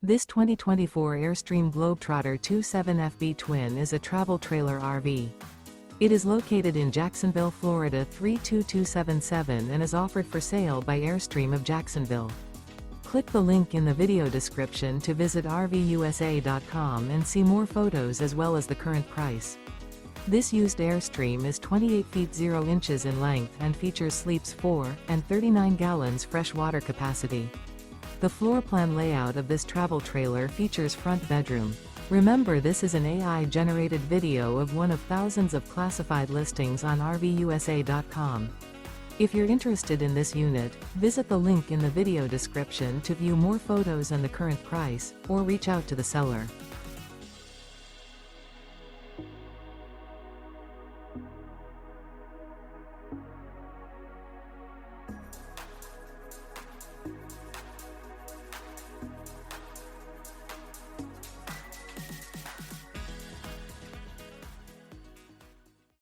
This 2024 Airstream Globetrotter 27FB Twin is a travel trailer RV. It is located in Jacksonville, Florida 32277 and is offered for sale by Airstream of Jacksonville. Click the link in the video description to visit RVUSA.com and see more photos as well as the current price. This used Airstream is 28 feet 0 inches in length and features sleeps 4 and 39 gallons fresh water capacity. The floor plan layout of this travel trailer features front bedroom. Remember, this is an AI-generated video of one of thousands of classified listings on RVUSA.com. If you're interested in this unit, visit the link in the video description to view more photos and the current price, or reach out to the seller.